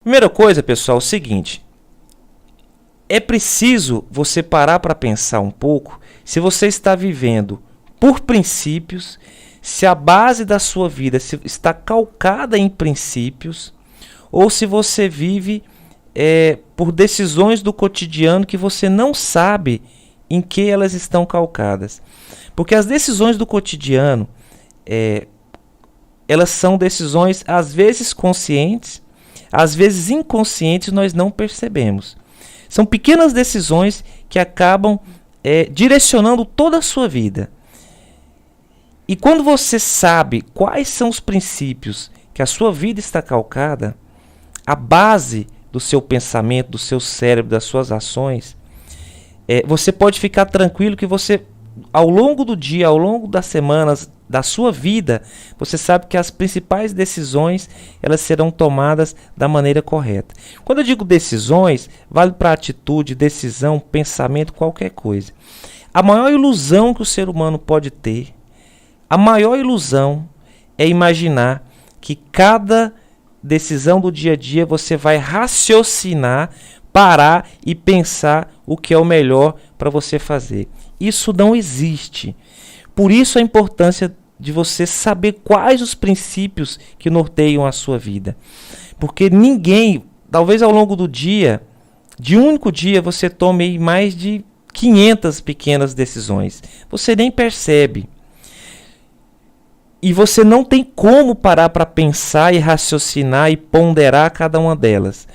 Primeira coisa, pessoal, é o seguinte. É preciso você parar para pensar um pouco se você está vivendo por princípios, se a base da sua vida está calcada em princípios, ou se você vive por decisões do cotidiano que você não sabe em que elas estão calcadas. Porque as decisões do cotidiano, elas são decisões às vezes conscientes, às vezes inconscientes, nós não percebemos. São pequenas decisões que acabam direcionando toda a sua vida. E quando você sabe quais são os princípios que a sua vida está calcada, a base do seu pensamento, do seu cérebro, das suas ações, você pode ficar tranquilo que você, ao longo do dia, ao longo das semanas, da sua vida, você sabe que as principais decisões, elas serão tomadas da maneira correta. Quando eu digo decisões, vale para atitude, decisão, pensamento, qualquer coisa. A maior ilusão que o ser humano pode ter, a maior ilusão é imaginar que cada decisão do dia a dia você vai raciocinar, parar e pensar o que é o melhor para você fazer. Isso não existe. Por isso a importância de você saber quais os princípios que norteiam a sua vida. Porque ninguém, talvez ao longo do dia, de um único dia, você tome mais de 500 pequenas decisões. Você nem percebe. E você não tem como parar para pensar e raciocinar e ponderar cada uma delas.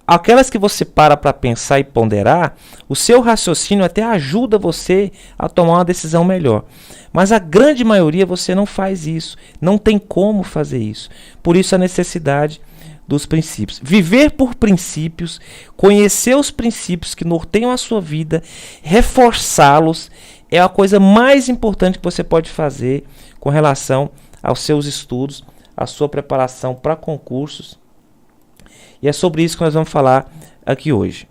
Aquelas que você para pensar e ponderar, o seu raciocínio até ajuda você a tomar uma decisão melhor. Mas a grande maioria você não faz isso. Não tem como fazer isso. Por isso a necessidade dos princípios. Viver por princípios, conhecer os princípios que norteiam a sua vida, reforçá-los, é a coisa mais importante que você pode fazer com relação aos seus estudos, à sua preparação para concursos. E é sobre isso que nós vamos falar aqui hoje.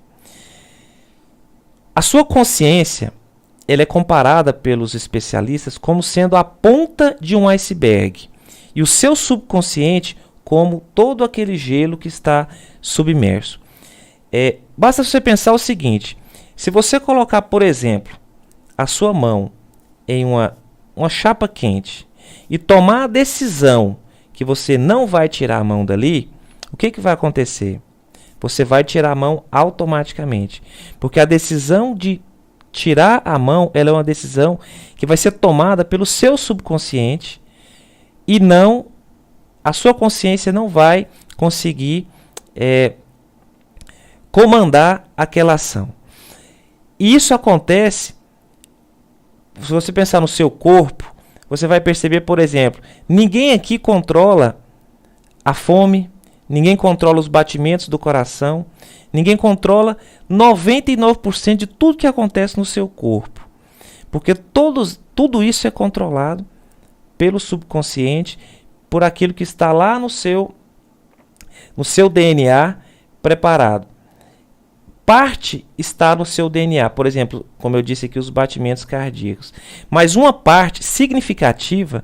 A sua consciência, ela é comparada pelos especialistas como sendo a ponta de um iceberg. E o seu subconsciente como todo aquele gelo que está submerso. Basta você pensar o seguinte. Se você colocar, por exemplo, a sua mão em uma chapa quente e tomar a decisão que você não vai tirar a mão dali, o que vai acontecer? Você vai tirar a mão automaticamente. Porque a decisão de tirar a mão, ela é uma decisão que vai ser tomada pelo seu subconsciente e não, a sua consciência não vai conseguir comandar aquela ação. E isso acontece, se você pensar no seu corpo, você vai perceber, por exemplo, ninguém aqui controla a fome, ninguém controla os batimentos do coração, ninguém controla 99% de tudo que acontece no seu corpo. Porque tudo isso é controlado pelo subconsciente, por aquilo que está lá no seu DNA preparado. Parte está no seu DNA, por exemplo, como eu disse aqui, os batimentos cardíacos. Mas uma parte significativa,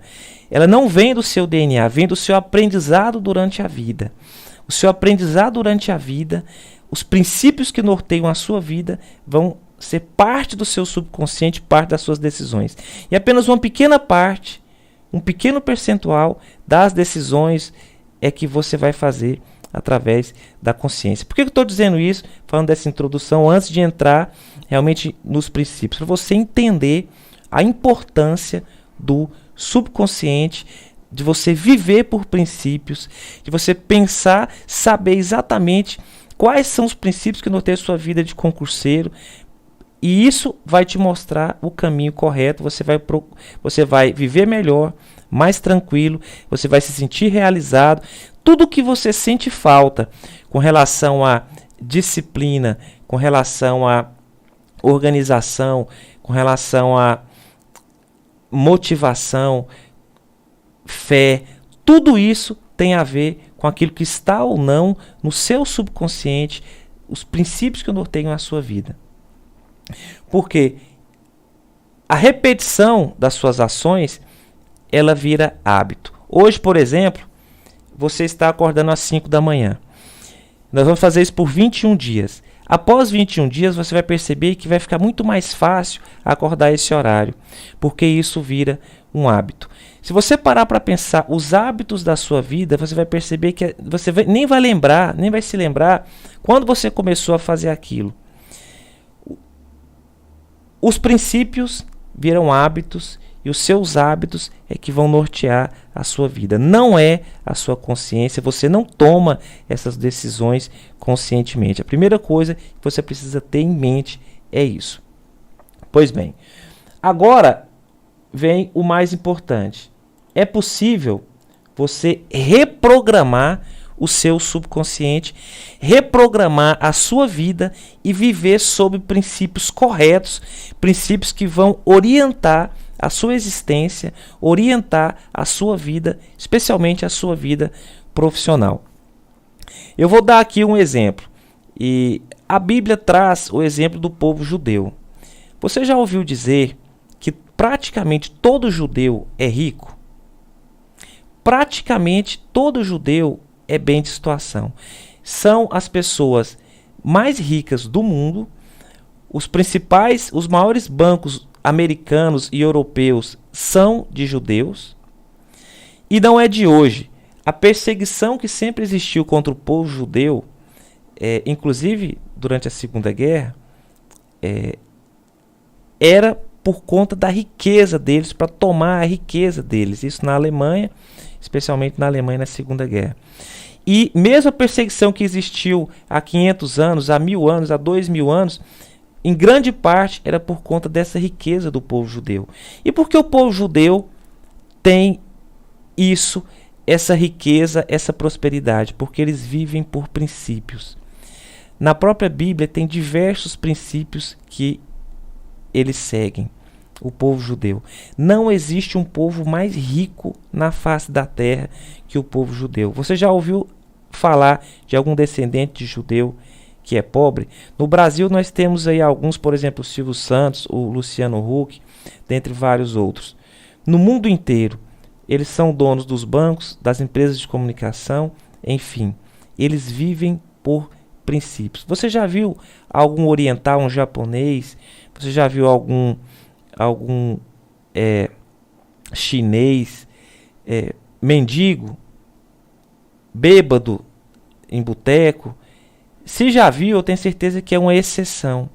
ela não vem do seu DNA, vem do seu aprendizado durante a vida. O seu aprendizado durante a vida, os princípios que norteiam a sua vida vão ser parte do seu subconsciente, parte das suas decisões. E apenas uma pequena parte, um pequeno percentual das decisões é que você vai fazer através da consciência. Por que eu estou dizendo isso, falando dessa introdução, antes de entrar realmente nos princípios? Para você entender a importância do subconsciente, de você viver por princípios, de você pensar, saber exatamente quais são os princípios que norteiam a sua vida de concurseiro, e isso vai te mostrar o caminho correto. Você vai viver melhor, mais tranquilo, você vai se sentir realizado. Tudo que você sente falta com relação à disciplina, com relação à organização, com relação à motivação, fé, tudo isso tem a ver com aquilo que está ou não no seu subconsciente, os princípios que norteiam a sua vida. Porque a repetição das suas ações, ela vira hábito. Hoje, por exemplo, você está acordando às 5 da manhã. Nós vamos fazer isso por 21 dias. Após 21 dias, você vai perceber que vai ficar muito mais fácil acordar esse horário, porque isso vira um hábito. Se você parar para pensar os hábitos da sua vida, você vai perceber que nem vai se lembrar quando você começou a fazer aquilo. Os princípios viram hábitos e os seus hábitos é que vão nortear a sua vida. Não é a sua consciência, você não toma essas decisões conscientemente. A primeira coisa que você precisa ter em mente é isso. Pois bem, agora vem o mais importante. É possível você reprogramar o seu subconsciente, reprogramar a sua vida e viver sob princípios corretos, princípios que vão orientar a sua existência, orientar a sua vida, especialmente a sua vida profissional. Eu vou dar aqui um exemplo. E a Bíblia traz o exemplo do povo judeu. Você já ouviu dizer que praticamente todo judeu é rico? Praticamente todo judeu é bem de situação. São as pessoas mais ricas do mundo, os maiores bancos americanos e europeus são de judeus. E não é de hoje. A perseguição que sempre existiu contra o povo judeu, inclusive durante a Segunda Guerra, era por conta da riqueza deles, para tomar a riqueza deles. Isso na Alemanha, especialmente na Alemanha na Segunda Guerra. E mesmo a perseguição que existiu há 500 anos, há 1000 anos, há 2000 anos, em grande parte era por conta dessa riqueza do povo judeu. E por que o povo judeu tem isso, essa riqueza, essa prosperidade? Porque eles vivem por princípios. Na própria Bíblia tem diversos princípios que eles seguem, o povo judeu. Não existe um povo mais rico na face da terra que o povo judeu. Você já ouviu falar de algum descendente de judeu que é pobre? No Brasil nós temos aí alguns, por exemplo, o Silvio Santos, o Luciano Huck, dentre vários outros. No mundo inteiro, eles são donos dos bancos, das empresas de comunicação, enfim, eles vivem por princípios. Você já viu algum oriental, um japonês? Você já viu algum chinês, mendigo, bêbado em boteco? Se já viu, eu tenho certeza que é uma exceção.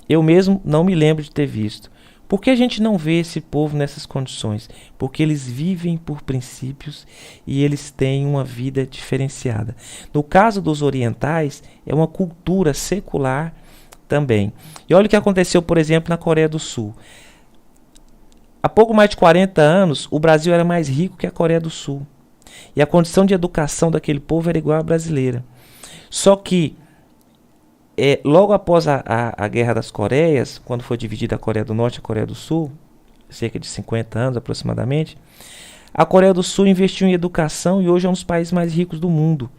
Eu mesmo não me lembro de ter visto. Por que a gente não vê esse povo nessas condições? Porque eles vivem por princípios e eles têm uma vida diferenciada. No caso dos orientais, é uma cultura secular também. E olha o que aconteceu, por exemplo, na Coreia do Sul. Há pouco mais de 40 anos, o Brasil era mais rico que a Coreia do Sul. E a condição de educação daquele povo era igual à brasileira. Só que, logo após a Guerra das Coreias, quando foi dividida a Coreia do Norte e a Coreia do Sul, cerca de 50 anos aproximadamente, a Coreia do Sul investiu em educação e hoje é um dos países mais ricos do mundo.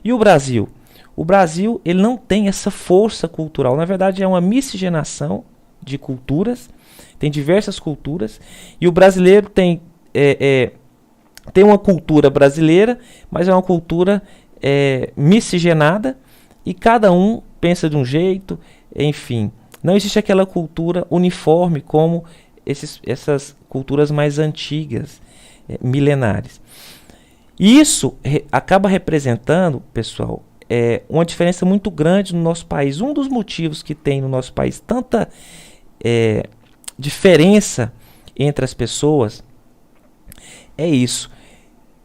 E o Brasil? O Brasil, ele não tem essa força cultural. Na verdade, é uma miscigenação de culturas. Tem diversas culturas. E o brasileiro tem uma cultura brasileira, mas é uma cultura miscigenada. E cada um pensa de um jeito. Enfim, não existe aquela cultura uniforme como essas culturas mais antigas, milenares. E isso acaba representando, pessoal, uma diferença muito grande no nosso país. Um dos motivos que tem no nosso país tanta diferença entre as pessoas é isso.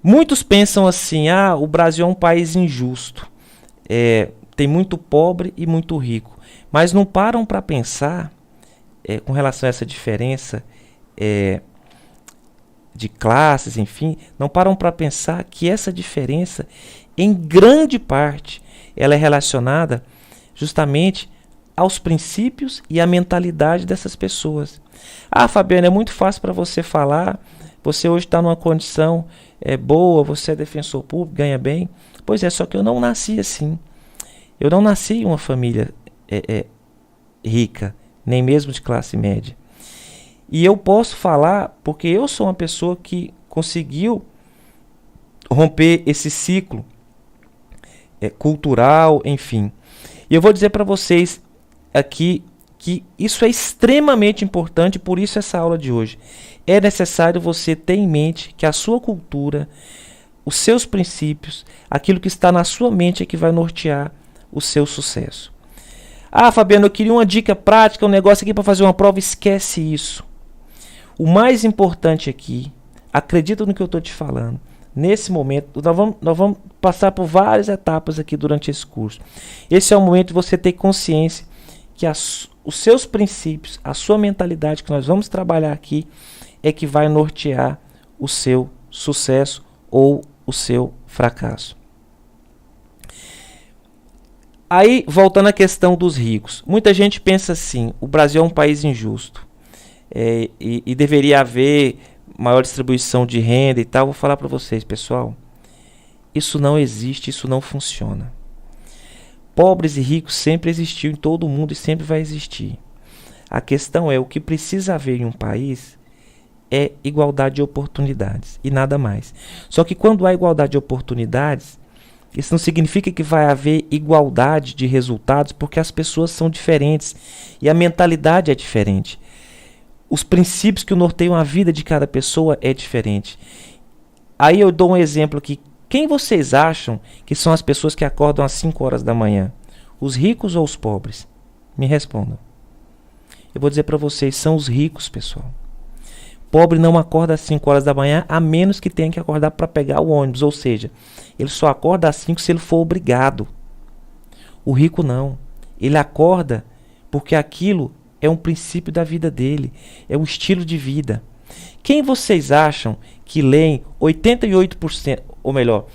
Muitos pensam assim: o Brasil é um país injusto, tem muito pobre e muito rico, mas não param para pensar com relação a essa diferença de classes, enfim, não param para pensar que essa diferença, em grande parte, ela é relacionada justamente aos princípios e à mentalidade dessas pessoas. Fabiana, é muito fácil para você falar, você hoje está numa condição boa, você é defensor público, ganha bem. Pois é, só que eu não nasci assim. Eu não nasci em uma família rica, nem mesmo de classe média. E eu posso falar porque eu sou uma pessoa que conseguiu romper esse ciclo cultural, enfim. E eu vou dizer para vocês aqui que isso é extremamente importante, por isso essa aula de hoje. É necessário você ter em mente que a sua cultura, os seus princípios, aquilo que está na sua mente é que vai nortear o seu sucesso. Ah, Fabiano, eu queria uma dica prática, um negócio aqui para fazer uma prova. Esquece isso. O mais importante aqui, acredita no que eu estou te falando. Nesse momento, nós vamos passar por várias etapas aqui durante esse curso. Esse é o momento de você ter consciência que os seus princípios, a sua mentalidade que nós vamos trabalhar aqui é que vai nortear o seu sucesso ou o seu fracasso. Aí, voltando à questão dos ricos. Muita gente pensa assim, o Brasil é um país injusto. E deveria haver maior distribuição de renda e tal. Vou falar para vocês, pessoal. Isso não existe, isso não funciona. Pobres e ricos sempre existiu em todo o mundo e sempre vai existir. A questão é, o que precisa haver em um país é igualdade de oportunidades e nada mais. Só que quando há igualdade de oportunidades, isso não significa que vai haver igualdade de resultados, porque as pessoas são diferentes e a mentalidade é diferente. Os princípios que norteiam a vida de cada pessoa é diferente. Aí eu dou um exemplo aqui. Quem vocês acham que são as pessoas que acordam às 5 horas da manhã? Os ricos ou os pobres? Me respondam. Eu vou dizer para vocês, são os ricos, pessoal. Pobre não acorda às 5 horas da manhã, a menos que tenha que acordar para pegar o ônibus. Ou seja, ele só acorda às 5 se ele for obrigado. O rico não. Ele acorda porque aquilo é um princípio da vida dele. É um estilo de vida. Quem vocês acham que leem 88%, ou melhor,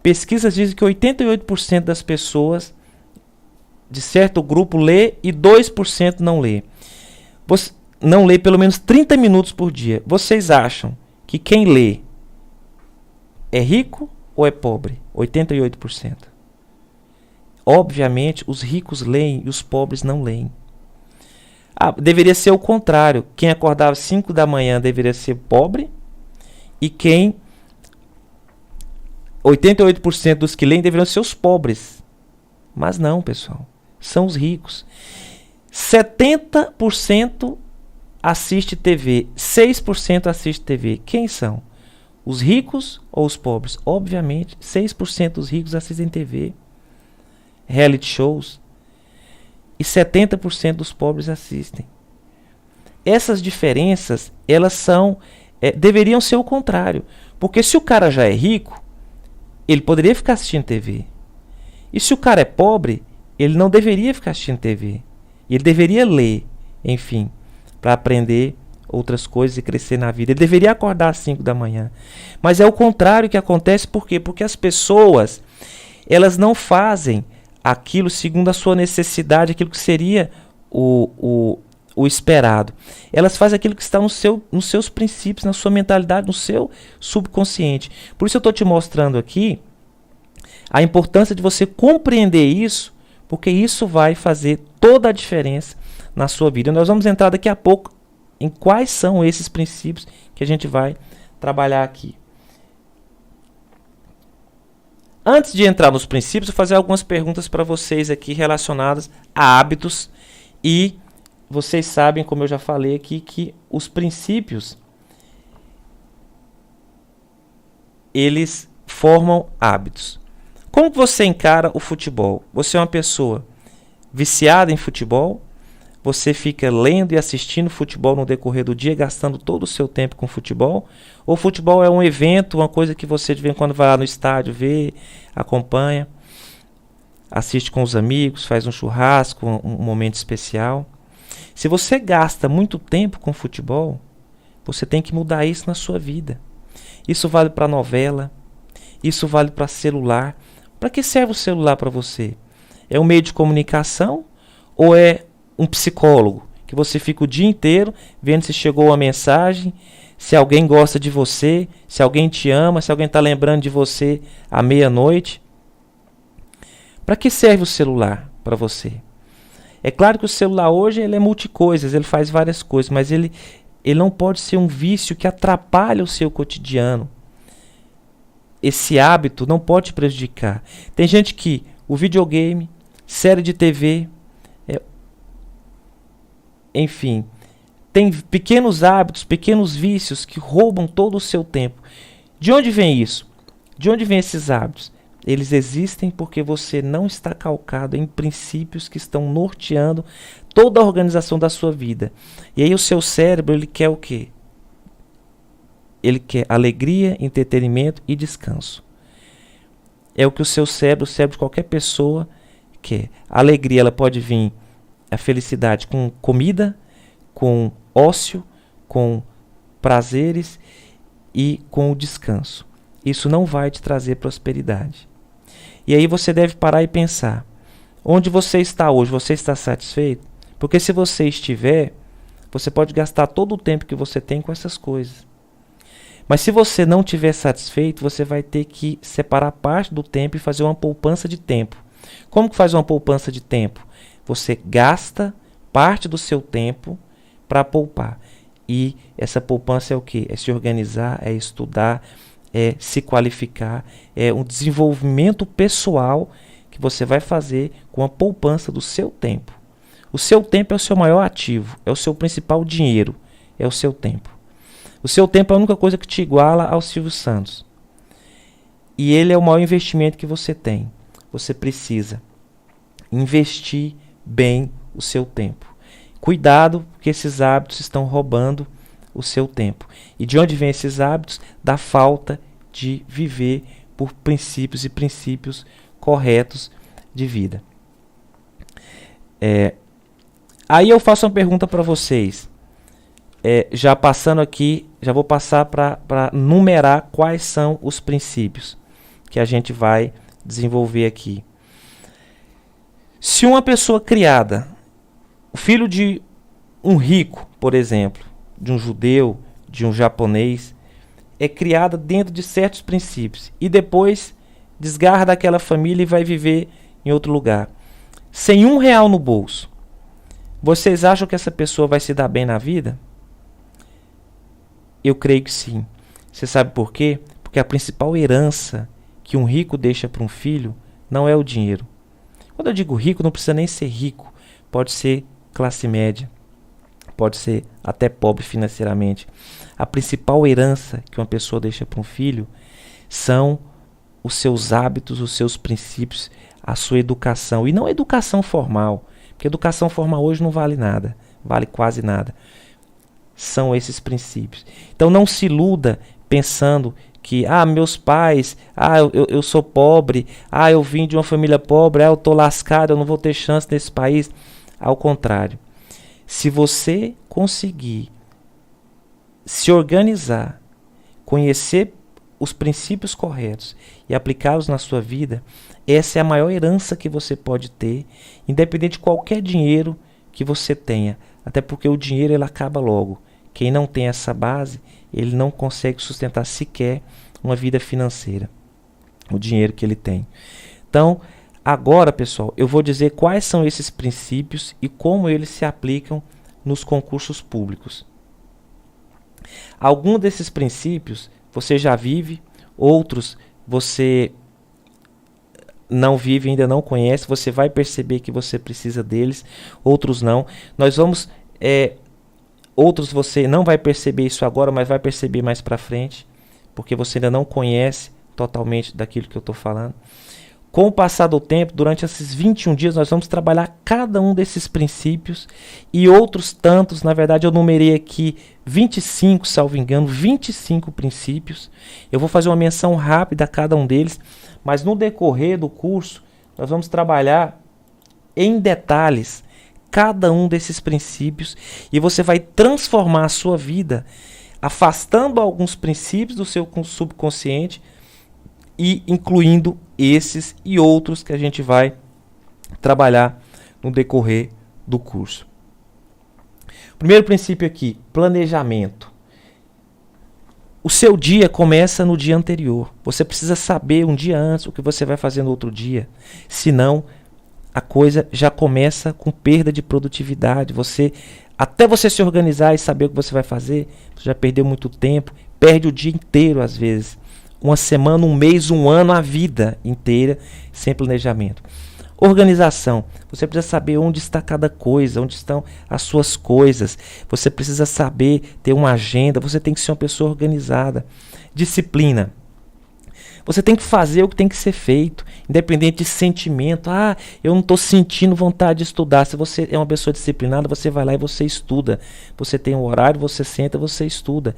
pesquisas dizem que 88% das pessoas de certo grupo lê e 2% não lê. Não lê pelo menos 30 minutos por dia. Vocês acham que quem lê é rico ou é pobre? 88%. Obviamente, os ricos leem e os pobres não leem. Deveria ser o contrário. Quem acordava às 5 da manhã deveria ser pobre. E 88% dos que leem deveriam ser os pobres. Mas não, pessoal. São os ricos. 70% assiste TV. 6% assiste TV. Quem são? Os ricos ou os pobres? Obviamente, 6% dos ricos assistem TV. Reality shows. E 70% dos pobres assistem. Essas diferenças, elas são, deveriam ser o contrário. Porque se o cara já é rico, ele poderia ficar assistindo TV. E se o cara é pobre, ele não deveria ficar assistindo TV. Ele deveria ler, enfim, para aprender outras coisas e crescer na vida. Ele deveria acordar às 5 da manhã. Mas é o contrário que acontece, por quê? Porque as pessoas, elas não fazem aquilo segundo a sua necessidade, aquilo que seria o esperado. Elas fazem aquilo que está nos seus princípios, na sua mentalidade, no seu subconsciente. Por isso eu estou te mostrando aqui a importância de você compreender isso, porque isso vai fazer toda a diferença na sua vida. Nós vamos entrar daqui a pouco em quais são esses princípios que a gente vai trabalhar aqui. Antes de entrar nos princípios, eu vou fazer algumas perguntas para vocês aqui relacionadas a hábitos. E vocês sabem, como eu já falei aqui, que os princípios, eles formam hábitos. Como você encara o futebol? Você é uma pessoa viciada em futebol? Você fica lendo e assistindo futebol no decorrer do dia, gastando todo o seu tempo com futebol? Ou futebol é um evento, uma coisa que você de vez em quando vai lá no estádio, vê, acompanha, assiste com os amigos, faz um churrasco, um momento especial? Se você gasta muito tempo com futebol, você tem que mudar isso na sua vida. Isso vale para novela, isso vale para celular. Para que serve o celular para você? É um meio de comunicação ou é um psicólogo que você fica o dia inteiro vendo se chegou uma mensagem, se alguém gosta de você, se alguém te ama, se alguém está lembrando de você à meia-noite? Para que serve o celular para você? É claro que o celular hoje ele é multicoisas, ele faz várias coisas, mas ele não pode ser um vício que atrapalha o seu cotidiano. Esse hábito não pode te prejudicar. Tem gente que o videogame, série de TV, enfim, tem pequenos hábitos, pequenos vícios que roubam todo o seu tempo. De onde vem isso? De onde vem esses hábitos? Eles existem porque você não está calcado em princípios que estão norteando toda a organização da sua vida. E aí o seu cérebro, ele quer o quê? Ele quer alegria, entretenimento e descanso. É o que o cérebro de qualquer pessoa quer. A alegria, ela pode vir, a felicidade, com comida, com ócio, com prazeres e com o descanso. Isso não vai te trazer prosperidade. E aí você deve parar e pensar, onde você está hoje, você está satisfeito? Porque se você estiver, você pode gastar todo o tempo que você tem com essas coisas. Mas se você não estiver satisfeito, você vai ter que separar parte do tempo e fazer uma poupança de tempo. Como que faz uma poupança de tempo? Você gasta parte do seu tempo para poupar. E essa poupança é o quê? É se organizar, é estudar, é se qualificar, é um desenvolvimento pessoal que você vai fazer com a poupança do seu tempo. O seu tempo é o seu maior ativo, é o seu principal dinheiro, é o seu tempo. O seu tempo é a única coisa que te iguala ao Silvio Santos. E ele é o maior investimento que você tem. Você precisa investir bem o seu tempo. Cuidado, porque esses hábitos estão roubando o seu tempo. E de onde vêm esses hábitos? Da falta de viver por princípios e princípios corretos de vida. Aí eu faço uma pergunta para vocês. Já passando aqui, já vou passar para numerar quais são os princípios que a gente vai desenvolver aqui. Se uma pessoa criada, o filho de um rico, por exemplo, de um judeu, de um japonês, é criada dentro de certos princípios e depois desgarra daquela família e vai viver em outro lugar, sem R$1 no bolso, vocês acham que essa pessoa vai se dar bem na vida? Eu creio que sim. Você sabe por quê? Porque a principal herança que um rico deixa para um filho não é o dinheiro. Quando eu digo rico, não precisa nem ser rico. Pode ser classe média. Pode ser até pobre financeiramente. A principal herança que uma pessoa deixa para um filho são os seus hábitos, os seus princípios, a sua educação. E não a educação formal. Porque educação formal hoje não vale nada. Vale quase nada. São esses princípios. Então não se iluda pensando que meus pais, eu sou pobre, eu vim de uma família pobre, eu estou lascado, eu não vou ter chance nesse país. Ao contrário, se você conseguir se organizar, conhecer os princípios corretos e aplicá-los na sua vida, essa é a maior herança que você pode ter, independente de qualquer dinheiro que você tenha. Até porque o dinheiro ele acaba logo. Quem não tem essa base, ele não consegue sustentar sequer uma vida financeira. O dinheiro que ele tem. Então, agora, pessoal, eu vou dizer quais são esses princípios e como eles se aplicam nos concursos públicos. Alguns desses princípios você já vive, outros você não vive, ainda não conhece, você vai perceber que você precisa deles, outros não. Nós vamos... outros você não vai perceber isso agora, mas vai perceber mais para frente, porque você ainda não conhece totalmente daquilo que eu estou falando. Com o passar do tempo, durante esses 21 dias, nós vamos trabalhar cada um desses princípios e outros tantos. Na verdade, eu numerei aqui 25, salvo engano, 25 princípios. Eu vou fazer uma menção rápida a cada um deles, mas no decorrer do curso, nós vamos trabalhar em detalhes cada um desses princípios e você vai transformar a sua vida afastando alguns princípios do seu subconsciente e incluindo esses e outros que a gente vai trabalhar no decorrer do curso. Primeiro princípio aqui, planejamento. O seu dia começa no dia anterior. Você precisa saber um dia antes o que você vai fazer no outro dia. Senão, a coisa já começa com perda de produtividade. Até você se organizar e saber o que você vai fazer, você já perdeu muito tempo, perde o dia inteiro às vezes. uma semana, um mês, um ano, a vida inteira sem planejamento. Organização. Você precisa saber onde está cada coisa, onde estão as suas coisas. Você precisa saber ter uma agenda, você tem que ser uma pessoa organizada. Disciplina. Você tem que fazer o que tem que ser feito, independente de sentimento. Ah, eu não estou sentindo vontade de estudar. Se você é uma pessoa disciplinada, você vai lá e você estuda. Você tem um horário, você senta, você estuda.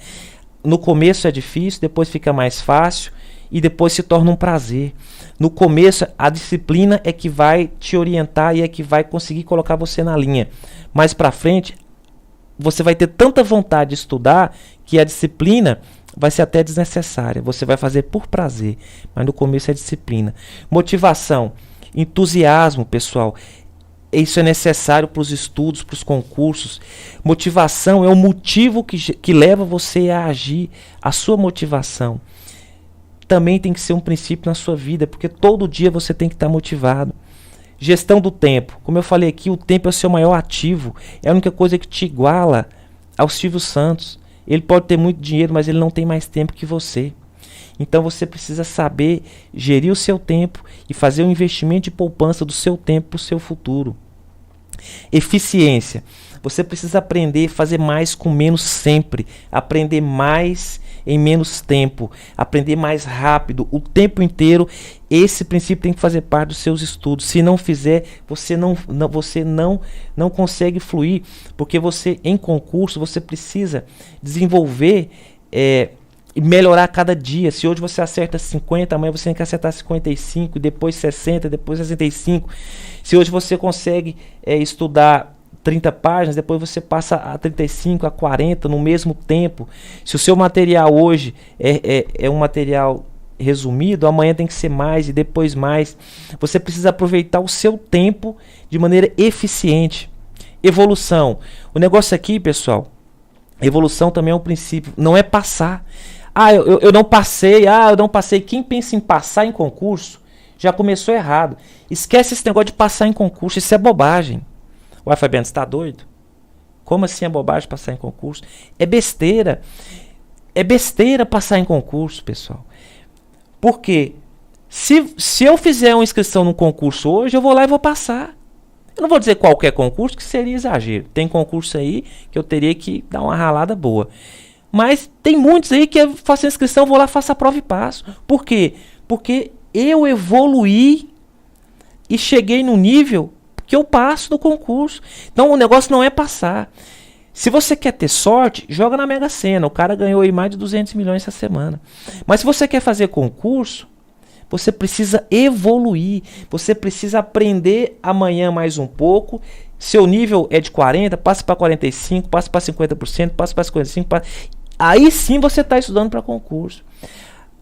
No começo é difícil, depois fica mais fácil e depois se torna um prazer. No começo, a disciplina é que vai te orientar e é que vai conseguir colocar você na linha. Mais para frente, você vai ter tanta vontade de estudar que a disciplina vai ser até desnecessária. Você vai fazer por prazer, mas no começo é disciplina. Motivação, entusiasmo, pessoal. Isso é necessário para os estudos, para os concursos. Motivação é o motivo que leva você a agir. A sua motivação também tem que ser um princípio na sua vida, porque todo dia você tem que estar motivado. Gestão do tempo. Como eu falei aqui, o tempo é o seu maior ativo. É a única coisa que te iguala ao Silvio Santos. Ele pode ter muito dinheiro, mas ele não tem mais tempo que você. Então você precisa saber gerir o seu tempo e fazer um investimento de poupança do seu tempo para o seu futuro. Eficiência. Você precisa aprender a fazer mais com menos sempre. Aprender mais em menos tempo. Aprender mais rápido, o tempo inteiro. Esse princípio tem que fazer parte dos seus estudos. Se não fizer, você não consegue fluir. Porque você, em concurso, você precisa desenvolver e melhorar a cada dia. Se hoje você acerta 50, amanhã você tem que acertar 55, depois 60, depois 65. Se hoje você consegue estudar 30 páginas, depois você passa a 35, a 40 no mesmo tempo. Se o seu material hoje é um material resumido, amanhã tem que ser mais e depois mais. Você precisa aproveitar o seu tempo de maneira eficiente. Evolução. O negócio aqui, pessoal, evolução também é um princípio, não é passar. Eu não passei, eu não passei. Quem pensa em passar em concurso já começou errado. Esquece esse negócio de passar em concurso, isso é bobagem. Ué, Fabiano, você está doido? Como assim é bobagem passar em concurso? É besteira. É besteira passar em concurso, pessoal. Porque se eu fizer uma inscrição num concurso hoje, eu vou lá e vou passar. Eu não vou dizer qualquer concurso, que seria exagero. Tem concurso aí que eu teria que dar uma ralada boa. Mas tem muitos aí que eu faço a inscrição, vou lá, faço a prova e passo. Por quê? Porque eu evoluí e cheguei no nível que eu passo no concurso. Então o negócio não é passar. Se você quer ter sorte, joga na Mega Sena. O cara ganhou aí mais de 200 milhões essa semana. Mas se você quer fazer concurso, você precisa evoluir. Você precisa aprender amanhã mais um pouco. Seu nível é de 40, passa para 45, passa para 50%, passa para 55%. Aí sim você está estudando para concurso.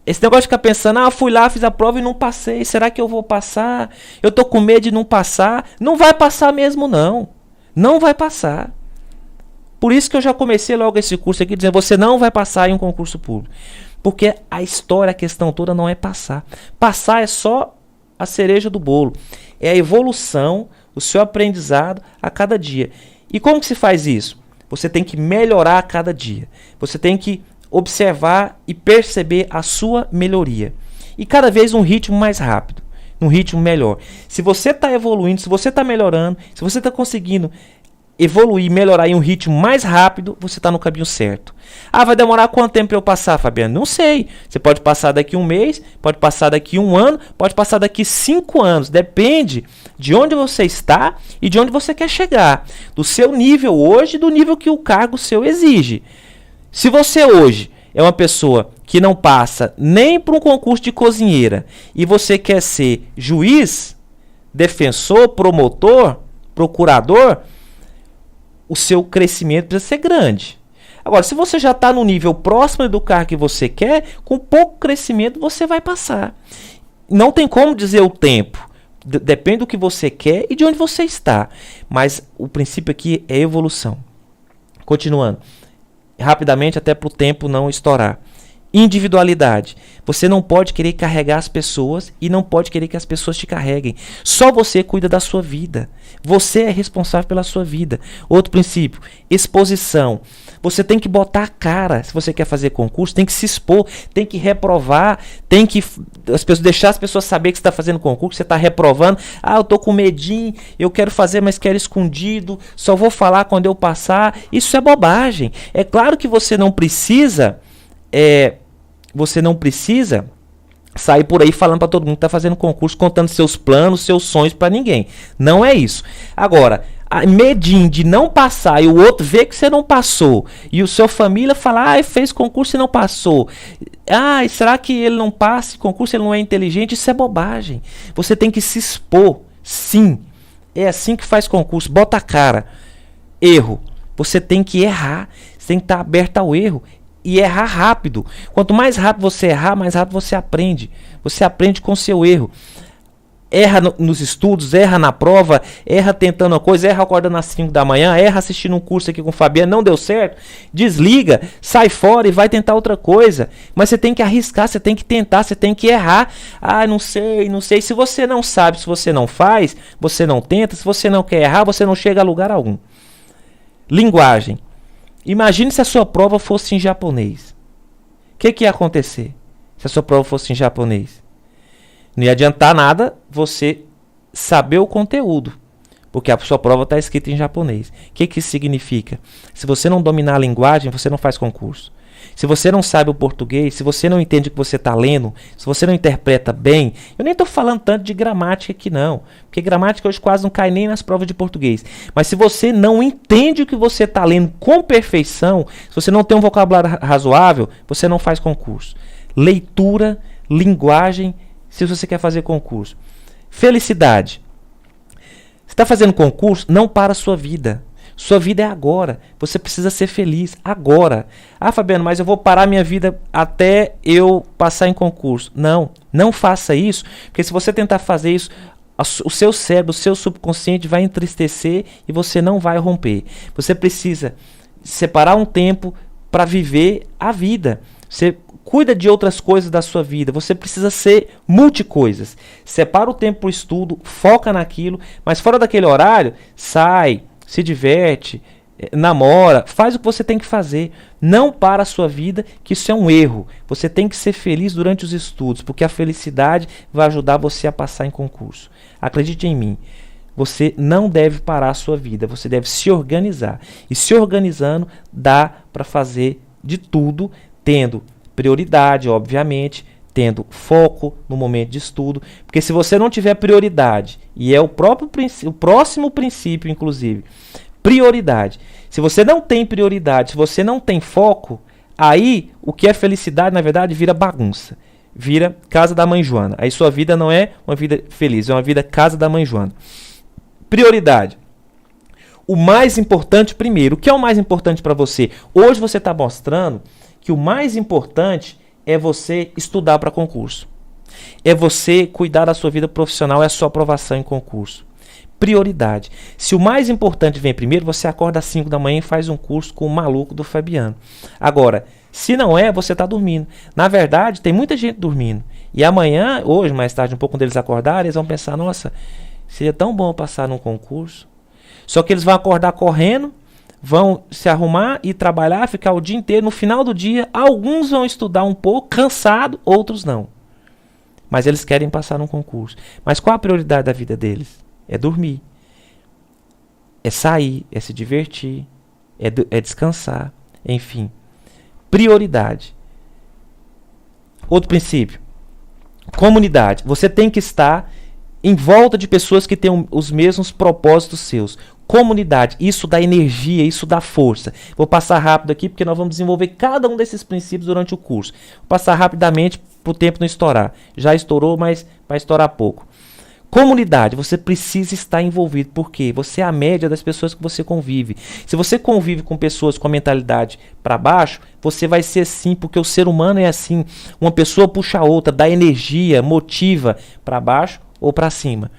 Esse negócio de ficar pensando, fui lá, fiz a prova e não passei. Será que eu vou passar? Eu tô com medo de não passar. Não vai passar mesmo, não. Não vai passar. Por isso que eu já comecei logo esse curso aqui dizendo, você não vai passar em um concurso público. Porque a história, a questão toda não é passar. Passar é só a cereja do bolo. É a evolução, o seu aprendizado a cada dia. E como que se faz isso? Você tem que melhorar a cada dia. Você tem que observar e perceber a sua melhoria. E cada vez um ritmo mais rápido, um ritmo melhor. Se você está evoluindo, se você está melhorando, se você está conseguindo evoluir, melhorar em um ritmo mais rápido, você está no caminho certo. Vai demorar quanto tempo para eu passar, Fabiano? Não sei. Você pode passar daqui um mês, pode passar daqui um ano, pode passar daqui 5 anos. Depende de onde você está e de onde você quer chegar. Do seu nível hoje e do nível que o cargo seu exige. Se você hoje é uma pessoa que não passa nem para um concurso de cozinheira e você quer ser juiz, defensor, promotor, procurador, o seu crescimento precisa ser grande. Agora, se você já está no nível próximo do cargo que você quer, com pouco crescimento você vai passar. Não tem como dizer o tempo. Depende do que você quer e de onde você está. Mas o princípio aqui é evolução. Continuando. Rapidamente, até para o tempo não estourar. Individualidade. Você não pode querer carregar as pessoas e não pode querer que as pessoas te carreguem. Só você cuida da sua vida. Você é responsável pela sua vida. Outro princípio, exposição. Você tem que botar a cara. Se você quer fazer concurso, tem que se expor, tem que reprovar, tem que deixar as pessoas saber que você está fazendo concurso, que você está reprovando. Ah, eu estou com medinho, eu quero fazer, mas quero escondido, só vou falar quando eu passar. Isso é bobagem. É claro que você não precisa... Você não precisa sair por aí falando para todo mundo que está fazendo concurso, contando seus planos, seus sonhos para ninguém. Não é isso. Agora, medinho de não passar e o outro ver que você não passou e o sua família falar, fez concurso e não passou. Será que ele não passa concurso, ele não é inteligente? Isso é bobagem. Você tem que se expor. Sim, é assim que faz concurso. Bota a cara. Erro. Você tem que errar. Você tem que estar aberto ao erro. E errar rápido. Quanto mais rápido você errar, mais rápido você aprende. Você aprende com o seu erro. Erra nos estudos, erra na prova, erra tentando uma coisa, erra acordando às 5 da manhã, erra assistindo um curso aqui com o Fabiano, não deu certo, desliga, sai fora e vai tentar outra coisa. Mas você tem que arriscar, você tem que tentar, você tem que errar. Não sei. Se você não sabe, se você não faz, você não tenta, se você não quer errar, você não chega a lugar algum. Linguagem. Imagine se a sua prova fosse em japonês. O que ia acontecer se a sua prova fosse em japonês? Não ia adiantar nada você saber o conteúdo, porque a sua prova está escrita em japonês. O que isso significa? Se você não dominar a linguagem, você não faz concurso. Se você não sabe o português, se você não entende o que você está lendo, se você não interpreta bem, eu nem estou falando tanto de gramática aqui não, porque gramática hoje quase não cai nem nas provas de português. Mas se você não entende o que você está lendo com perfeição, se você não tem um vocabulário razoável, você não faz concurso. Leitura, linguagem, se você quer fazer concurso. Felicidade. Você está fazendo concurso, não para a sua vida. Sua vida é agora. Você precisa ser feliz agora. Fabiano, mas eu vou parar minha vida até eu passar em concurso. Não faça isso, porque se você tentar fazer isso, o seu cérebro, o seu subconsciente vai entristecer e você não vai romper. Você precisa separar um tempo para viver a vida. Você cuida de outras coisas da sua vida. Você precisa ser multicoisas. Separa o tempo para o estudo, foca naquilo, mas fora daquele horário, sai, se diverte, namora, faz o que você tem que fazer. Não para a sua vida, que isso é um erro. Você tem que ser feliz durante os estudos, porque a felicidade vai ajudar você a passar em concurso. Acredite em mim. Você não deve parar a sua vida, você deve se organizar. E se organizando, dá para fazer de tudo, tendo prioridade, obviamente, tendo foco no momento de estudo, porque se você não tiver prioridade, e é o próximo princípio, inclusive, prioridade. Se você não tem prioridade, se você não tem foco, aí o que é felicidade, na verdade, vira bagunça. Vira casa da mãe Joana. Aí sua vida não é uma vida feliz, é uma vida casa da mãe Joana. Prioridade. O mais importante primeiro. O que é o mais importante para você? Hoje você está mostrando que o mais importante é você estudar para concurso. É você cuidar da sua vida profissional, é a sua aprovação em concurso. Prioridade. Se o mais importante vem primeiro, você acorda às 5 da manhã e faz um curso com o maluco do Fabiano. Agora, se não é, você está dormindo. Na verdade, tem muita gente dormindo. E amanhã, hoje, mais tarde, um pouco quando eles acordarem, eles vão pensar, nossa, seria tão bom passar num concurso. Só que eles vão acordar correndo, vão se arrumar e trabalhar, ficar o dia inteiro. No final do dia, alguns vão estudar um pouco, cansado, outros não. Mas eles querem passar num concurso. Mas qual a prioridade da vida deles? É dormir, é sair, é se divertir, é descansar, enfim. Prioridade. Outro princípio. Comunidade. Você tem que estar em volta de pessoas que têm os mesmos propósitos seus. Comunidade, isso dá energia, isso dá força. Vou passar rápido aqui porque nós vamos desenvolver cada um desses princípios durante o curso. Vou passar rapidamente para o tempo não estourar. Já estourou, mas vai estourar pouco. Comunidade, você precisa estar envolvido. Por quê? Você é a média das pessoas que você convive. Se você convive com pessoas com a mentalidade para baixo, você vai ser assim, porque o ser humano é assim. Uma pessoa puxa a outra, dá energia, motiva para baixo ou para cima.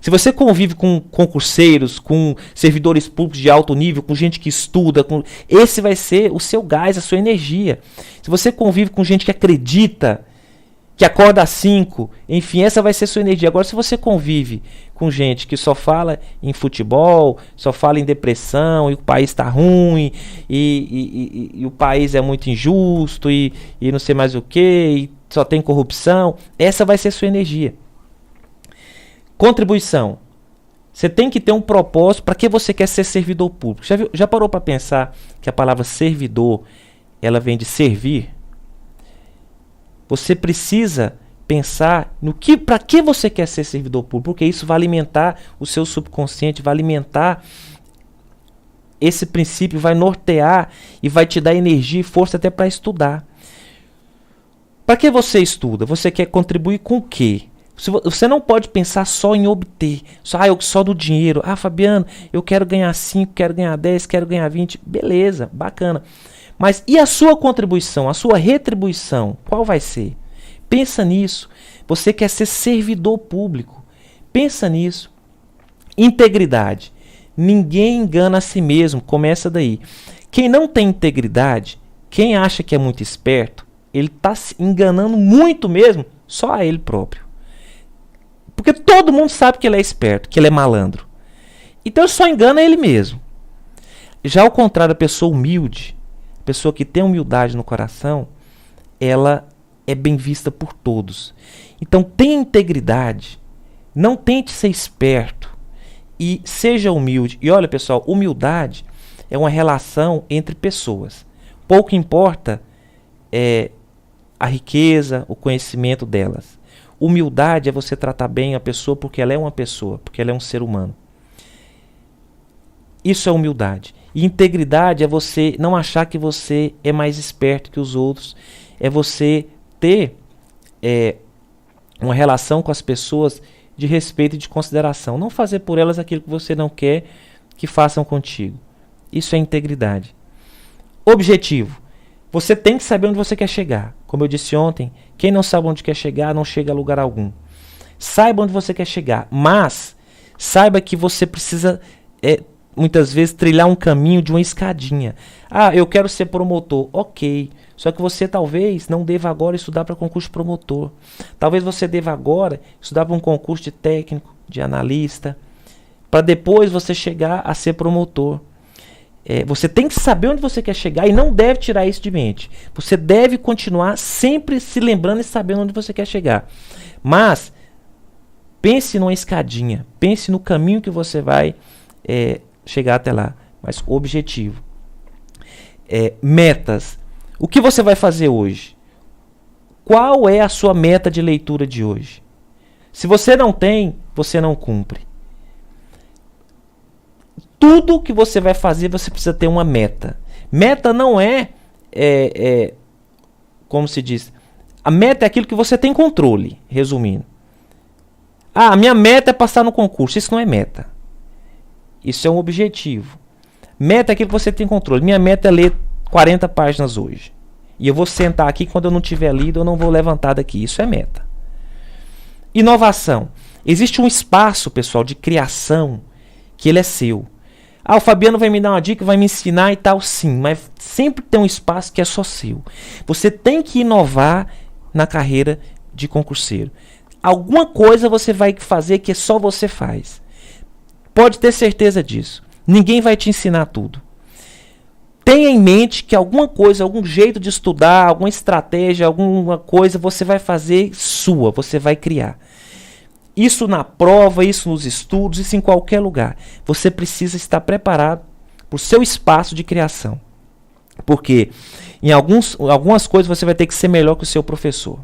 Se você convive com concurseiros, com servidores públicos de alto nível, com gente que estuda, esse vai ser o seu gás, a sua energia. Se você convive com gente que acredita, que acorda às 5, enfim, essa vai ser a sua energia. Agora, se você convive com gente que só fala em futebol, só fala em depressão, e o país está ruim, e o país é muito injusto, e não sei mais o que, e só tem corrupção, essa vai ser a sua energia. Contribuição. Você tem que ter um propósito. Para que você quer ser servidor público? Já parou para pensar que a palavra servidor, ela vem de servir? Você precisa pensar no que, para que você quer ser servidor público, porque isso vai alimentar o seu subconsciente, vai alimentar esse princípio, vai nortear e vai te dar energia e força até para estudar. Para que você estuda? Você quer contribuir com o quê? Você não pode pensar só em obter, só do dinheiro. Ah, Fabiano, eu quero ganhar 5, quero ganhar 10, quero ganhar 20. Beleza, bacana. Mas e a sua contribuição, a sua retribuição? Qual vai ser? Pensa nisso. Você quer ser servidor público. Pensa nisso. Integridade. Ninguém engana a si mesmo. Começa daí. Quem não tem integridade, quem acha que é muito esperto, ele está se enganando muito mesmo, só a ele próprio. Porque todo mundo sabe que ele é esperto, que ele é malandro. Então ele só engana ele mesmo. Já ao contrário, a pessoa humilde, a pessoa que tem humildade no coração, ela é bem vista por todos. Então tenha integridade, não tente ser esperto e seja humilde. E olha, pessoal, humildade é uma relação entre pessoas. Pouco importa a riqueza, o conhecimento delas. Humildade é você tratar bem a pessoa porque ela é uma pessoa, porque ela é um ser humano. Isso é humildade. E integridade é você não achar que você é mais esperto que os outros. É você ter uma relação com as pessoas de respeito e de consideração. Não fazer por elas aquilo que você não quer que façam contigo. Isso é integridade. Objetivo. Você tem que saber onde você quer chegar. Como eu disse ontem, quem não sabe onde quer chegar, não chega a lugar algum. Saiba onde você quer chegar, mas saiba que você precisa, muitas vezes, trilhar um caminho de uma escadinha. Ah, eu quero ser promotor. Ok, só que você talvez não deva agora estudar para concurso de promotor. Talvez você deva agora estudar para um concurso de técnico, de analista, para depois você chegar a ser promotor. Você tem que saber onde você quer chegar e não deve tirar isso de mente. Você deve continuar sempre se lembrando e sabendo onde você quer chegar. Mas pense numa escadinha. Pense no caminho que você vai chegar até lá. Mas objetivo. Metas. O que você vai fazer hoje? Qual é a sua meta de leitura de hoje? Se você não tem, você não cumpre. Tudo que você vai fazer, você precisa ter uma meta. Meta não como se diz, a meta é aquilo que você tem controle, resumindo. Ah, a minha meta é passar no concurso. Isso não é meta. Isso é um objetivo. Meta é aquilo que você tem controle. Minha meta é ler 40 páginas hoje. E eu vou sentar aqui, quando eu não tiver lido, eu não vou levantar daqui. Isso é meta. Inovação. Existe um espaço, pessoal, de criação, que ele é seu. Ah, o Fabiano vai me dar uma dica, vai me ensinar e tal, sim. Mas sempre tem um espaço que é só seu. Você tem que inovar na carreira de concurseiro. Alguma coisa você vai fazer que só você faz. Pode ter certeza disso. Ninguém vai te ensinar tudo. Tenha em mente que alguma coisa, algum jeito de estudar, alguma estratégia, alguma coisa você vai fazer sua, você vai criar. Isso na prova, isso nos estudos, isso em qualquer lugar. Você precisa estar preparado para o seu espaço de criação. Porque em algumas coisas você vai ter que ser melhor que o seu professor.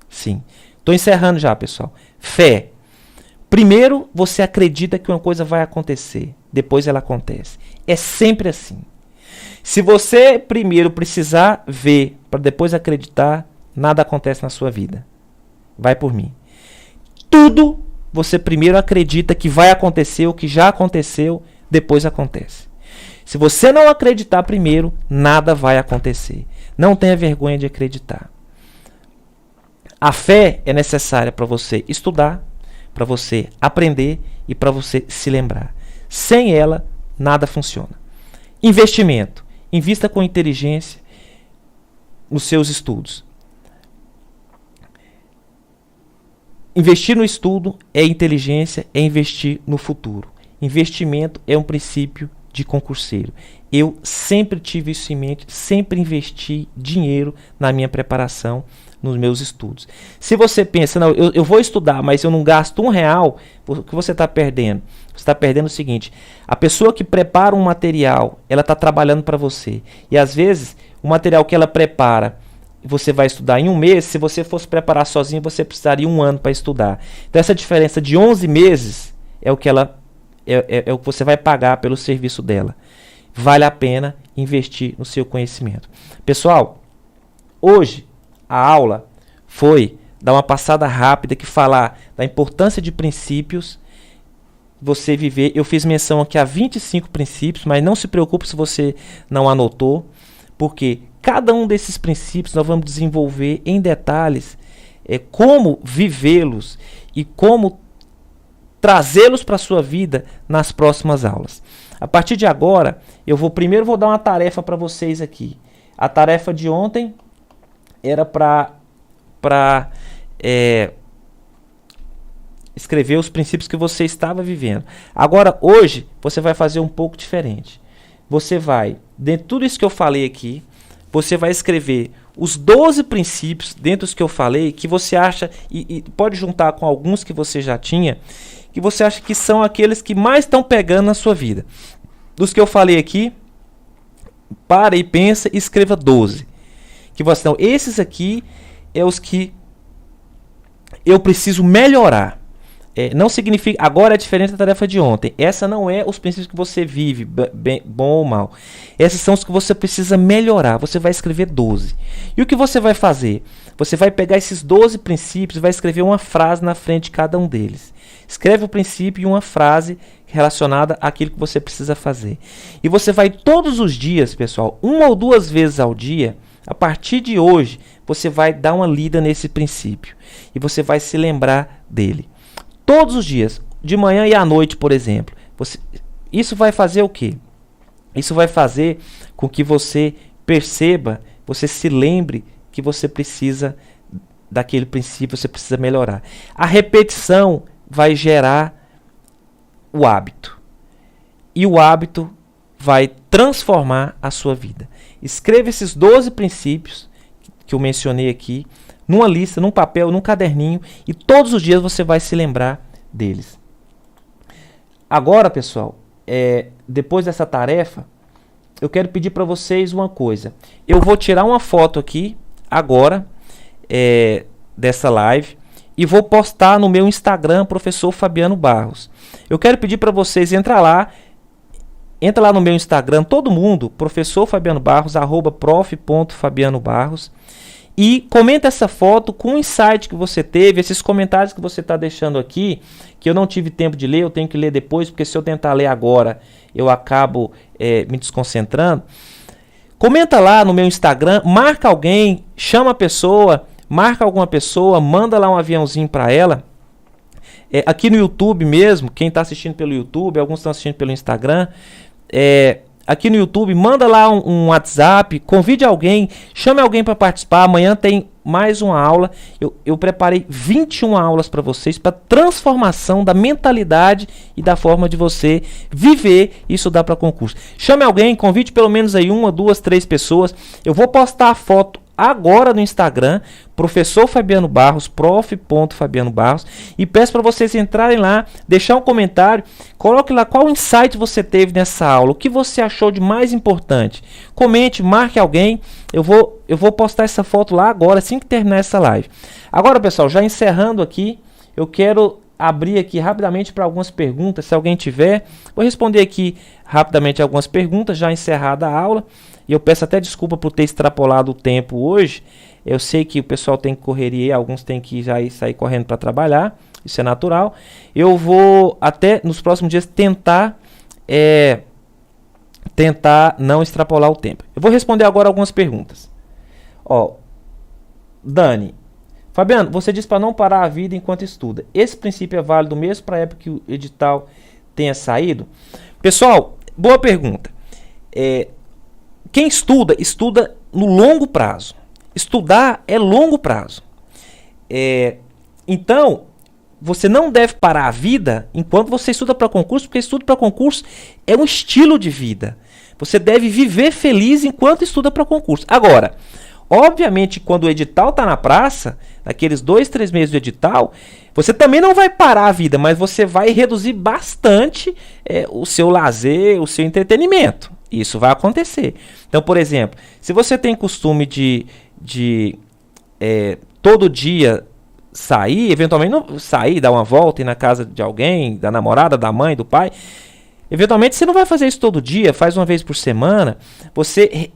Sim. Estou encerrando já, pessoal. Fé. Primeiro você acredita que uma coisa vai acontecer. Depois ela acontece. É sempre assim. Se você primeiro precisar ver para depois acreditar, nada acontece na sua vida. Vai por mim. Tudo você primeiro acredita que vai acontecer, o que já aconteceu, depois acontece. Se você não acreditar primeiro, nada vai acontecer. Não tenha vergonha de acreditar. A fé é necessária para você estudar, para você aprender e para você se lembrar. Sem ela, nada funciona. Investimento. Invista com inteligência nos seus estudos. Investir no estudo é inteligência, é investir no futuro. Investimento é um princípio de concurseiro. Eu sempre tive isso em mente, sempre investi dinheiro na minha preparação, nos meus estudos. Se você pensa, não, eu vou estudar, mas eu não gasto R$1, o que você está perdendo? Você está perdendo o seguinte, a pessoa que prepara um material, ela está trabalhando para você. E às vezes, o material que ela prepara, você vai estudar em um mês, se você fosse preparar sozinho, você precisaria 1 ano para estudar. Então essa diferença de 11 meses é o que ela é o que você vai pagar pelo serviço dela. Vale a pena investir no seu conhecimento. Pessoal, hoje a aula foi dar uma passada rápida que falar da importância de princípios, você viver. Eu fiz menção aqui a 25 princípios, mas não se preocupe se você não anotou, porque cada um desses princípios nós vamos desenvolver em detalhes como vivê-los e como trazê-los para a sua vida nas próximas aulas. A partir de agora, primeiro vou dar uma tarefa para vocês aqui. A tarefa de ontem era para escrever os princípios que você estava vivendo. Agora, hoje, você vai fazer um pouco diferente. Você vai, dentro de tudo isso que eu falei aqui, você vai escrever os 12 princípios dentro dos que eu falei, que você acha, e pode juntar com alguns que você já tinha, que você acha que são aqueles que mais estão pegando na sua vida. Dos que eu falei aqui, para e pensa e escreva 12. Então, esses aqui é os que eu preciso melhorar. Não significa, agora é diferente da tarefa de ontem. Essa não é os princípios que você vive, bom ou mal. Esses são os que você precisa melhorar. Você vai escrever 12. E o que você vai fazer? Você vai pegar esses 12 princípios e vai escrever uma frase na frente de cada um deles. Escreve o princípio e uma frase relacionada àquilo que você precisa fazer. E você vai todos os dias, pessoal, 1 ou 2 vezes ao dia, a partir de hoje, você vai dar uma lida nesse princípio. E você vai se lembrar dele. Todos os dias, de manhã e à noite, por exemplo. Isso vai fazer o quê? Isso vai fazer com que você perceba, você se lembre que você precisa daquele princípio, você precisa melhorar. A repetição vai gerar o hábito. E o hábito vai transformar a sua vida. Escreva esses 12 princípios que eu mencionei aqui, numa lista, num papel, num caderninho, e todos os dias você vai se lembrar deles. Agora, pessoal, depois dessa tarefa, eu quero pedir para vocês uma coisa. Eu vou tirar uma foto aqui, agora, dessa live, e vou postar no meu Instagram, Professor Fabiano Barros. Eu quero pedir para vocês entrar lá no meu Instagram, todo mundo, Professor Fabiano Barros, @prof.fabianobarros, e comenta essa foto com o insight que você teve, esses comentários que você está deixando aqui, que eu não tive tempo de ler, eu tenho que ler depois, porque se eu tentar ler agora, eu acabo me desconcentrando. Comenta lá no meu Instagram, marca alguém, chama a pessoa, marca alguma pessoa, manda lá um aviãozinho para ela. Aqui no YouTube mesmo, quem está assistindo pelo YouTube, alguns estão assistindo pelo Instagram, aqui no YouTube, manda lá um WhatsApp, convide alguém, chame alguém para participar. Amanhã tem mais uma aula. Eu preparei 21 aulas para vocês, para transformação da mentalidade e da forma de você viver e estudar para concurso. Chame alguém, convide pelo menos aí 1, 2, 3 pessoas. Eu vou postar a foto agora no Instagram, Professor Fabiano Barros, prof.fabianobarros, e peço para vocês entrarem lá, deixar um comentário, coloque lá qual insight você teve nessa aula, o que você achou de mais importante. Comente, marque alguém, eu vou postar essa foto lá agora, assim que terminar essa live. Agora, pessoal, já encerrando aqui, eu quero abrir aqui rapidamente para algumas perguntas, se alguém tiver. Vou responder aqui rapidamente algumas perguntas, já encerrada a aula. E eu peço até desculpa por ter extrapolado o tempo hoje. Eu sei que o pessoal tem que correria, alguns têm que já sair correndo para trabalhar. Isso é natural. Eu vou até nos próximos dias tentar não extrapolar o tempo. Eu vou responder agora algumas perguntas. Dani, Fabiano, você disse para não parar a vida enquanto estuda. Esse princípio é válido mesmo para a época que o edital tenha saído? Pessoal, boa pergunta. Quem estuda, estuda no longo prazo. Estudar é longo prazo. Então, você não deve parar a vida enquanto você estuda para concurso, porque estudo para concurso é um estilo de vida. Você deve viver feliz enquanto estuda para concurso. Agora, obviamente, quando o edital está na praça, naqueles 2, 3 meses do edital, você também não vai parar a vida, mas você vai reduzir bastante o seu lazer, o seu entretenimento. Isso vai acontecer. Então, por exemplo, se você tem costume de todo dia sair, eventualmente não sair, dar uma volta, ir na casa de alguém, da namorada, da mãe, do pai, eventualmente você não vai fazer isso todo dia, faz uma vez por semana, você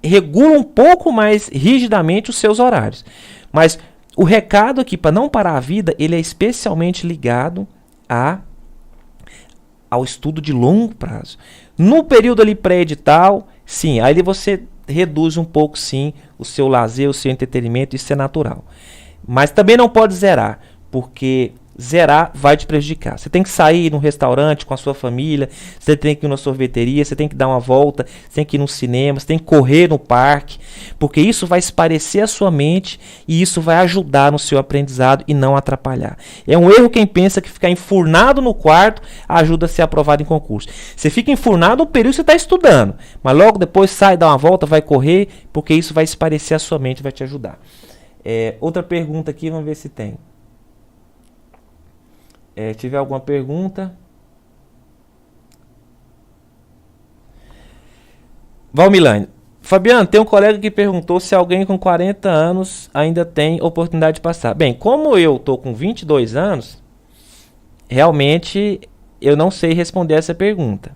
regula um pouco mais rigidamente os seus horários. Mas o recado aqui, para não parar a vida, ele é especialmente ligado ao estudo de longo prazo. No período ali pré-edital, sim, aí você reduz um pouco, sim, o seu lazer, o seu entretenimento, isso é natural. Mas também não pode zerar, porque zerar vai te prejudicar. Você tem que sair num restaurante com a sua família, você tem que ir na sorveteria, você tem que dar uma volta, você tem que ir no cinema, você tem que correr no parque, porque isso vai esparecer a sua mente e isso vai ajudar no seu aprendizado e não atrapalhar. É um erro quem pensa que ficar enfurnado no quarto ajuda a ser aprovado em concurso. Você fica enfurnado no período que você está estudando, mas logo depois sai, dá uma volta, vai correr, porque isso vai esparecer a sua mente e vai te ajudar. Outra pergunta aqui, vamos ver se tem. Tiver alguma pergunta? Valmilane. Fabiano, tem um colega que perguntou se alguém com 40 anos ainda tem oportunidade de passar. Bem, como eu estou com 22 anos, realmente eu não sei responder essa pergunta.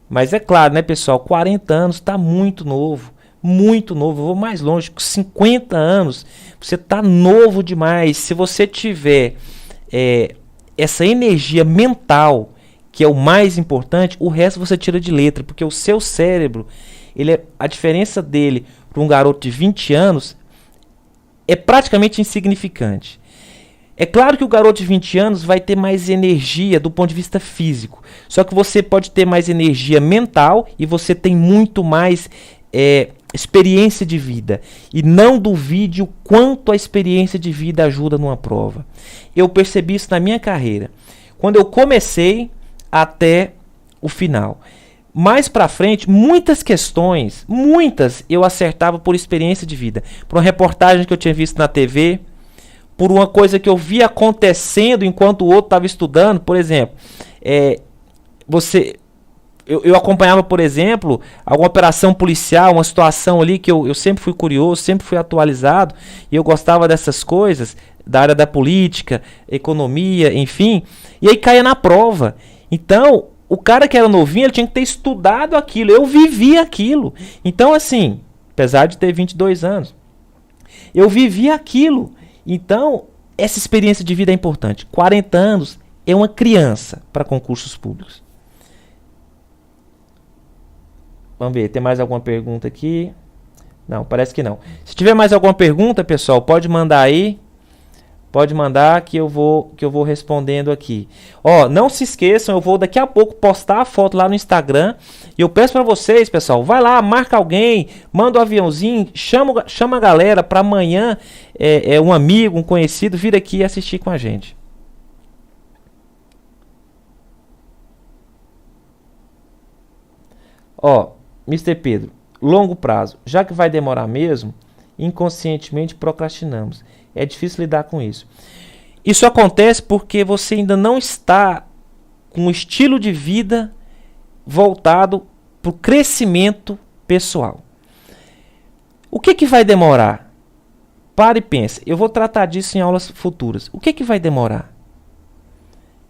Mas é claro, né, pessoal, 40 anos está muito novo. Muito novo, eu vou mais longe, com 50 anos, você está novo demais. Se você tiver essa energia mental, que é o mais importante, o resto você tira de letra, porque o seu cérebro, a diferença dele para um garoto de 20 anos é praticamente insignificante. É claro que o garoto de 20 anos vai ter mais energia do ponto de vista físico, só que você pode ter mais energia mental e você tem muito mais experiência de vida. E não duvide o quanto a experiência de vida ajuda numa prova. Eu percebi isso na minha carreira, quando eu comecei até o final. Mais pra frente, muitas questões, eu acertava por experiência de vida, por uma reportagem que eu tinha visto na TV, por uma coisa que eu via acontecendo enquanto o outro estava estudando. Por exemplo, eu acompanhava, por exemplo, alguma operação policial, uma situação ali que eu sempre fui curioso, sempre fui atualizado, e eu gostava dessas coisas, da área da política, economia, enfim, e aí caía na prova. Então, o cara que era novinho, ele tinha que ter estudado aquilo, eu vivi aquilo. Então, assim, apesar de ter 22 anos, eu vivi aquilo. Então, essa experiência de vida é importante. 40 anos é uma criança para concursos públicos. Vamos ver, tem mais alguma pergunta aqui? Não, parece que não. Se tiver mais alguma pergunta, pessoal, pode mandar aí. Pode mandar que eu vou respondendo aqui. Não se esqueçam, eu vou daqui a pouco postar a foto lá no Instagram. E eu peço para vocês, pessoal, vai lá, marca alguém, manda um aviãozinho, chama a galera para amanhã, um amigo, um conhecido, vir aqui assistir com a gente. Mr. Pedro, longo prazo, já que vai demorar mesmo, inconscientemente procrastinamos. É difícil lidar com isso. Isso acontece porque você ainda não está com um estilo de vida voltado para o crescimento pessoal. O que vai demorar? Para e pensa. Eu vou tratar disso em aulas futuras. O que vai demorar?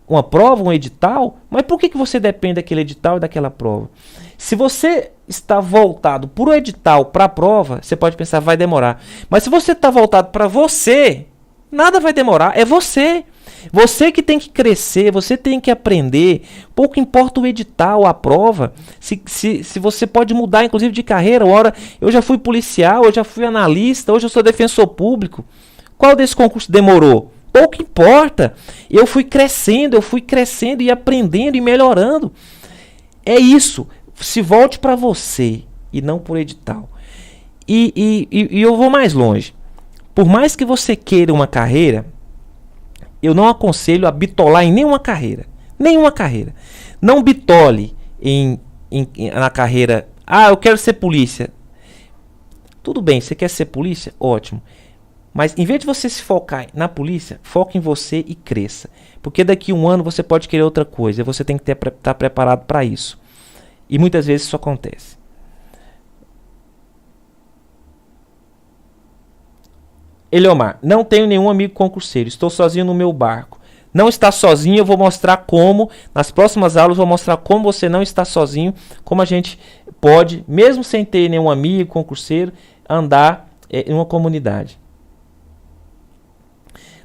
Uma prova, um edital? Mas por que você depende daquele edital e daquela prova? Se você está voltado para o edital, para a prova, você pode pensar, vai demorar. Mas se você está voltado para você, nada vai demorar. É você. Você que tem que crescer, você tem que aprender. Pouco importa o edital, a prova. Se você pode mudar, inclusive, de carreira. Eu já fui policial, eu já fui analista, hoje eu sou defensor público. Qual desse concurso demorou? Pouco importa. Eu fui crescendo e aprendendo e melhorando. É isso. Se volte para você e não por edital. E eu vou mais longe. Por mais que você queira uma carreira, eu não aconselho a bitolar em nenhuma carreira. Nenhuma carreira. Não bitole na carreira. Ah, eu quero ser polícia. Tudo bem, você quer ser polícia? Ótimo. Mas em vez de você se focar na polícia, foque em você e cresça. Porque daqui a um ano você pode querer outra coisa. E você tem que estar preparado para isso. E muitas vezes isso acontece. Eliomar, não tenho nenhum amigo concurseiro. Estou sozinho no meu barco. Não está sozinho, eu vou mostrar como. Nas próximas aulas eu vou mostrar como você não está sozinho. Como a gente pode, mesmo sem ter nenhum amigo concurseiro, andar em uma comunidade.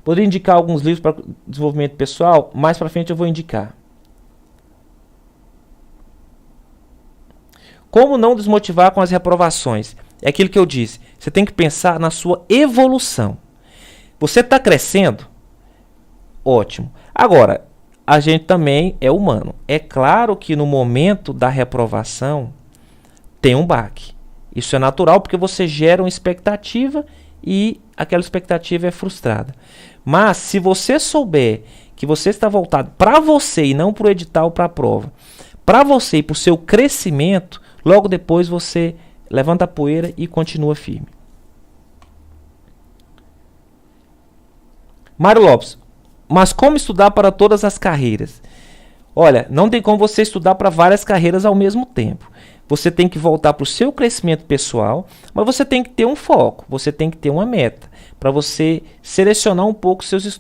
Poderia indicar alguns livros para desenvolvimento pessoal? Mais para frente eu vou indicar. Como não desmotivar com as reprovações? É aquilo que eu disse. Você tem que pensar na sua evolução. Você está crescendo? Ótimo. Agora, a gente também é humano. É claro que no momento da reprovação tem um baque. Isso é natural porque você gera uma expectativa e aquela expectativa é frustrada. Mas se você souber que você está voltado para você e não para o edital, para a prova, para você e para o seu crescimento, logo depois você levanta a poeira e continua firme. Mário Lopes, mas como estudar para todas as carreiras? Olha, não tem como você estudar para várias carreiras ao mesmo tempo. Você tem que voltar para o seu crescimento pessoal, mas você tem que ter um foco, você tem que ter uma meta, para você selecionar um pouco seus estudos.